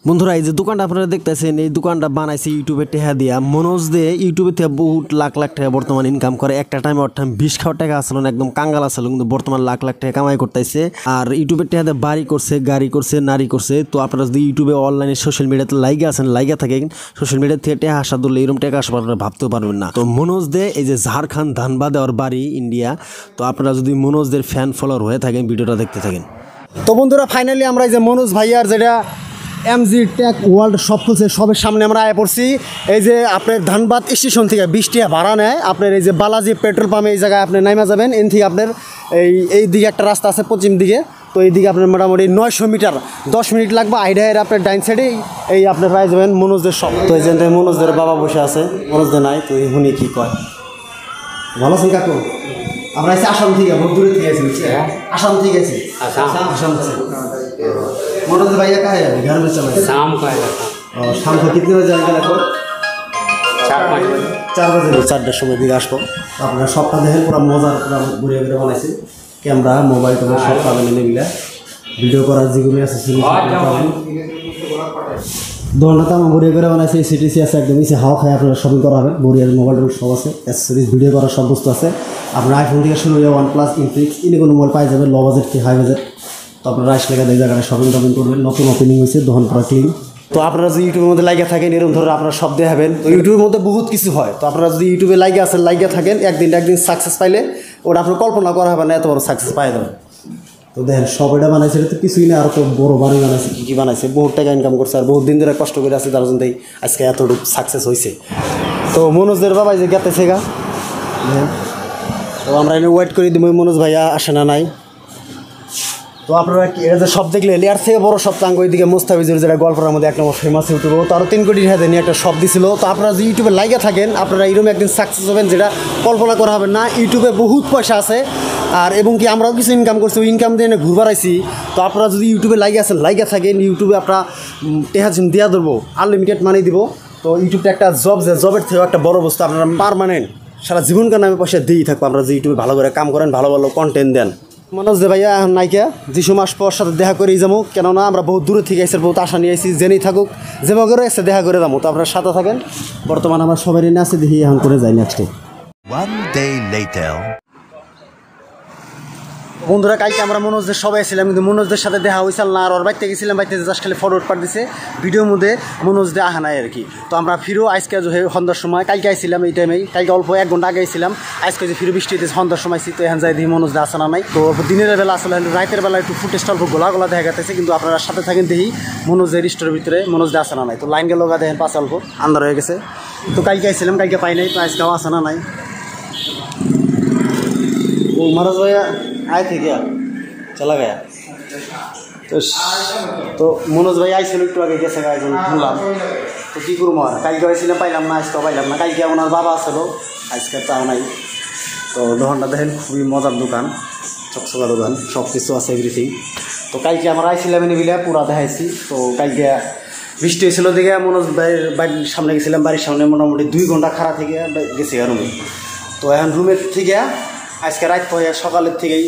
বন্ধুরা এই যে দোকানটা আপনারা দেখতেছেন এই দোকানটা বানাইছে ইউটিউবে টেহা দিয়া মনোজ দে ইউটিউবে থেকে বহুত লাখ লাখ টাকা বর্তমান ইনকাম করে একটা টাইমে ওর টাইম 20 খাওয়ার টাকা আসলো না একদম কাঙ্গাল আসলো কিন্তু বর্তমান লাখ লাখ টাকা কামাই করতেছে আর ইউটিউবে টেহা দিয়ে বাড়ি করছে গাড়ি করছে নারী করছে তো আপনারা যদি ইউটিউবে অনলাইনে সোশ্যাল মিডিয়াতে লাইগে আছেন লাইগা থাকেন সোশ্যাল মিডিয়া থেকে টেহা আসা ধরলে এরকম টাকা আসা আপনারা ভাবতেও পারবেন না তো মনোজ দে এই যে ঝাড়খণ্ড ধানবাদে ওর বাড়ি ইন্ডিয়া তো আপনারা যদি মনোজদের ফ্যান ফলোয়ার হয়ে থাকেন ভিডিওটা দেখতে থাকেন। তো বন্ধুরা ফাইনালি আমরা এই যে মনোজ ভাইয়ার যেটা এমজি টেক ওয়ার্ল্ড সব খুলছে সবের সামনে আমরা আয় পড়ছি। এই যে আপনার ধানবাদ স্টেশন থেকে 20 টাকা ভাড়া নেয় আপনার এই যে বালাজি পেট্রোল পাম্পে এই জায়গায় আপনি নাইমা যাবেন এন থেকে আপনার এই দিকে একটা রাস্তা আছে পশ্চিম দিকে তো এই দিকে আপনার মোটামুটি 900 মিটার 10 মিনিট লাগবে আইডিয়ার আপনার ডাইন সাইডে এই আপনার পাই যাবেন মনোজদের সব। তো এই যে মনোজদের বাবা বসে আছে মনোজদের নাই তো হুনি কি কয় ভালো আছেন কাকু? আমরা এসে আসাম থেকে বহুত দূরে থেকে আছি আসাম থেকে আছি आसाम से मनोज भैया कहाँ है घर में चला शाम को आएगा और शाम को कितने बजे आएगा लगभग 4-5 बजे 4 बजे 4টার সময় দিকে আসবো আপনারা সবটা দেখেন পুরো মজার পুরো ঘুরে ঘুরে বানাইছে ক্যামেরা মোবাইল টোবাইল সব পাবেন এনে মিলে ভিডিও করার যেগুলো আছে দোকানটা আমার ঘুরে ঘুরে বানাইছে সিটিসি আছে একদম ইসে হাওয়া খায় আপনারা শপিং করা হবে বড়িয়ার মোবাইল টোবাইল সব আছে অ্যাক্সেসরিজ ভিডিও করার সব বস্তু আছে আপনার আইফোন থেকে শুরু হয়ে OnePlus ইনফিনিক্স ইনি কোনো মোবাইল পাই যাবেন লো বাজেট কি হাই বাজেট তো আপনারা আসলে এই জায়গাটা শপিং টপিং করবেন নতুন ওপেনিং হয়েছে দোকান পুরো ক্লিন। তো আপনারা যদি ইউটিউবের মধ্যে লাইগা থাকেন এরকম ধরে আপনারা সব দেখাবেন তো ইউটিউবের মধ্যে বহুত কিছু হয় তো আপনারা যদি ইউটিউবে লাইগা আছেন লাইগা থাকেন একদিন সাকসেস পাইলে ওটা আপনার কল্পনা করা হবে না এত বড় সাকসেস পাই যাবেন। তো দেখেন সব এটা বানাইছে এটা তো কিছুই না আরও তো বড় বাড়ি বানাইছে কী বানাইছে বহুত টাকা ইনকাম করছে আর বহুত দিন ধরে কষ্ট করে আছে তার জন্যই আজকে এতটুকু সাকসেস হয়েছে। তো মনোজদের বাবাই যে গেতেছে গা তো আমরা এনে ওয়েট করে দিব মনোজ ভাইয়া আসে না নাই। তো আপনারা এটা যে সব দেখলে এর থেকে বড় সপ্তাঙ্গ ওইদিকে মোস্তাফিজুর যেটা গল্পের মধ্যে এক নম্বর ফেমাস ইউটিউব তো আরও 3 কোটি টাকা নিয়ে একটা শপ দিছিল। তো আপনারা যদি ইউটিউবে লাইগা থাকেন আপনারা এরকম একদিন সাকসেস হবেন যেটা কল্পনা করা হবে না। ইউটিউবে বহুত পয়সা আছে আর এবং কি আমরাও কিছু ইনকাম করছি ওই ইনকাম দিয়ে ঘুর বাড়াইছি। তো আপনারা যদি ইউটিউবে লাইগা থাকেন ইউটিউবে আপনারা টেহা দেওয়া ধরবো আনলিমিটেড মানি দিব। তো ইউটিউবটা একটা জব যে জবের থেকেও একটা বড় বস্তু আপনারা পারমানেন্ট সারা জীবনকার নামে পয়সা দিয়েই থাকবো আমরা যে ইউটিউবে ভালো করে কাম করেন ভালো ভালো কন্টেন্ট দেন। মনোজ দে ভাইয়া এখন নাইকা যিশু মাস পর সাথে দেখা করেই যাবো কেননা আমরা বহুত দূরে থেকে আইসি বহুত আশা নিয়ে আইসি জেনেই থাকুক যেভাবে করে এসে দেখা করে যাবো। তো আপনার সাথে থাকেন বর্তমান আমরা সবাই নিয়ে আসি দেখি এখন করে যাই নেক্সটে। বন্ধুরা কালকে আমরা মনোজদের সবাই ছিলাম কিন্তু মনোজদের সাথে দেখা হয়েছিল না আর ওর বাড়িতে গেছিলাম বাড়িতে জাস্ট খালি ফরওয়ার্ড পার দিছে ভিডিওর মধ্যে মনোজদের আহা নাই আর কি। তো আমরা ফিরো আজকে সন্ধ্যার সময় কালকে আইছিলাম এই টাইমেই কালকে অল্প 1 ঘন্টা আগে আইছিলাম আজকে যে ফিরো বৃষ্টি হইতেছে সন্ধ্যার সময় তো এখন যাই দেখি মনোজদের আসা না নাই। তো দিনের বেলা আসলে রাতের বেলা একটু ফুটেজটা অল্প গোলা গোলা দেখা গেছে কিন্তু আপনারা সাথে থাকেন দেখি মনোজের স্টোরের ভিতরে মনোজদের আসা না নাই। তো লাইন গেল দেখেন পাশে অল্প আন্দার হয়ে গেছে তো কালকে আইছিলাম কালকে পাই নাই তো আজকেও আসা না নাই। ও মনোজ ভাইয়া आए थे क्या चला गया তো মনোজ ভাই আইছিল একটু আগে গেছে একজন শুনলাম তো কী করবো আর কালকে আইছিলাম পাইলাম না আজকে পাইলাম না কালকে ওনার বাবা আসলো আজকে তাও নাই। তো দোকানটা দেখেন খুবই মজার দোকান চকচকা দোকান সব কিছু আছে এভরিথিং। তো কালকে আমরা আইছিলাম এনে বিলে পুরা দেখাইছি। তো কালকে বৃষ্টি হয়েছিল দেখে মনোজ ভাইয়ের বাড়ির সামনে গেছিলাম বাড়ির সামনে মোটামুটি 2 ঘন্টা খাড়া থেকে গেছি রুমে। তো এখন রুমের থেকে আজকে রাত পরে সকালের থেকেই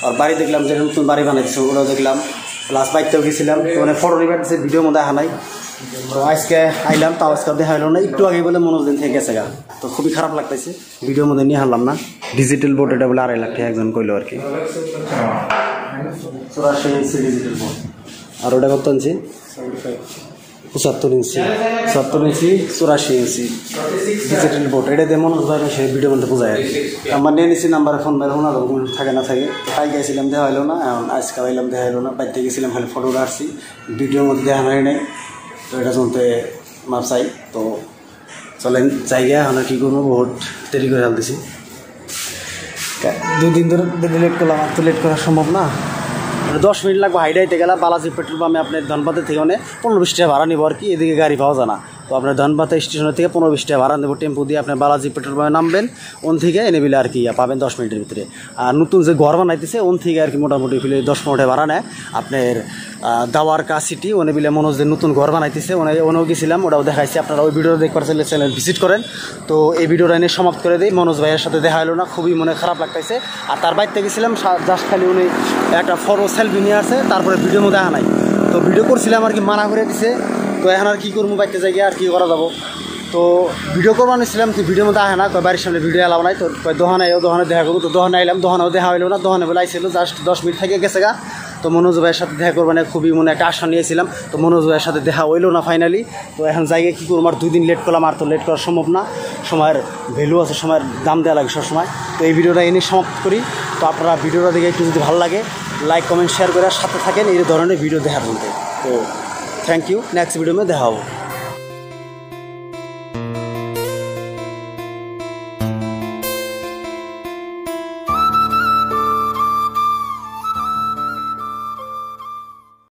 আর বাড়ি দেখলাম যে নতুন বাড়ি বানাইছে ওগুলো দেখলাম প্লাস বাইকতেও গেছিলাম তো মানে ফটো রিভার দিচ্ছে ভিডিওর মধ্যে আহা নাই। তো আজকে আইলাম তাও আজকে দেখা হলো না একটু আগে বলে মনোজ দিন থেকে গেছে গা তো খুবই খারাপ লাগতেছে ভিডিওর মধ্যে নিয়ে হারলাম না। ডিজিটাল বোর্ড এটা বলে 2.5 লাখ টাকা একজন কইলো আর কি 84 ইঞ্চি ডিজিটাল বোর্ড আর ওটা কত ইঞ্চি 75 ইঞ্চি 70 ইঞ্চি 84 ইঞ্চি ডিজিটাল বোর্ড এটা দিয়ে মনোজ ভাই সে ভিডিওর মধ্যে বোঝায় আর কি। আমার নিয়ে নিচ্ছি নাম্বারে ফোন মেরে না থাকে না থাকে তাই গেছিলাম দেখা হলো না এখন আজকে আইলাম দেখা হলো না বাড়িতে গেছিলাম খালি ফটো আসছি ভিডিওর মধ্যে দেখা হয় নাই। তো এটা চলতে মাপ চাই তো চলেন জায়গা এখন কী করবো বহুত দেরি করে ফেলতেছি 2 দিন ধরে লেট করলাম আর তো লেট করা সম্ভব না 10 মিনিট লাগবে হাইডাইতে গেলে বালাজি পেট্রোল পাম্পে আপনার ধনবাদের থেকে মানে 15-20 টাকা ভাড়া নেবো আর কি এদিকে গাড়ি পাওয়া যায় না। তো আপনার ধনবাদ স্টেশনের থেকে 15-20 টাকা ভাড়া নেবো টেম্পো দিয়ে আপনার বালাজি পেট্রোল পাম্পে নামবেন ওন থেকে এনে বিলে আর কি পাবেন 10 মিনিটের ভিতরে। আর নতুন যে ঘর বানাইতেছে ওন থেকে আর কি মোটামুটি ফিলে 10-15 টাকা ভাড়া নেয় আপনার দাওয়ারকা সিটি ওনে বিলে মনোজদের নতুন ঘর বানাইতেছে ওনেও গেছিলাম ওটাও দেখাইছি আপনারা ওই ভিডিও দেখতে পারছেন চ্যানেল ভিজিট করেন। তো এই ভিডিওটা এনে সমাপ্ত করে দিই মনোজ ভাইয়ের সাথে দেখা হলো না খুবই মনে খারাপ লাগতেছে। আর তার বাড়িতে গেছিলাম জাস্ট খালি উনি একটা ফটো সেলফি নিয়ে আসে তারপরে ভিডিওর মধ্যে আনা নাই। তো ভিডিও করছিলাম আর কি, মানা করে দিছে। তো এখন আর কী করবো, বাইতে যাই আর কী করা যাবো। তো ভিডিও করবার নিয়েছিলাম, তো ভিডিওর মধ্যে আহে না, কয় বাড়ির সামনে ভিডিও এলাও নাই। তো কয় দোকানে দোকানে দেখা করবো। তো দোকানে আইলাম, দোকানেও দেখা হইলো না। দোকানে বলে আইছিল জাস্ট 10 মিনিট থেকে গেছে গা। তো মনোজ ভাইয়ের সাথে দেখা করবো না, খুবই মনে একটা আশা নিয়েছিলাম। তো মনোজ ভাইয়ের সাথে দেখা হইলো না ফাইনালি। তো এখন জায়গায় কী করবো, আর 2 দিন লেট করলাম, আর তো লেট করা সম্ভব না। সময়ের ভ্যালু আছে, সময়ের দাম দেওয়া লাগে সবসময়। তো এই ভিডিওটা এনে সমাপ্ত করি। তো আপনারা ভিডিওটা দেখে একটু যদি ভালো লাগে লাইক কমেন্ট শেয়ার করে সাথে থাকেন এই ধরনের ভিডিও দেখার মধ্যে। তো থ্যাংক ইউ, নেক্সট ভিডিও দেখা হবো।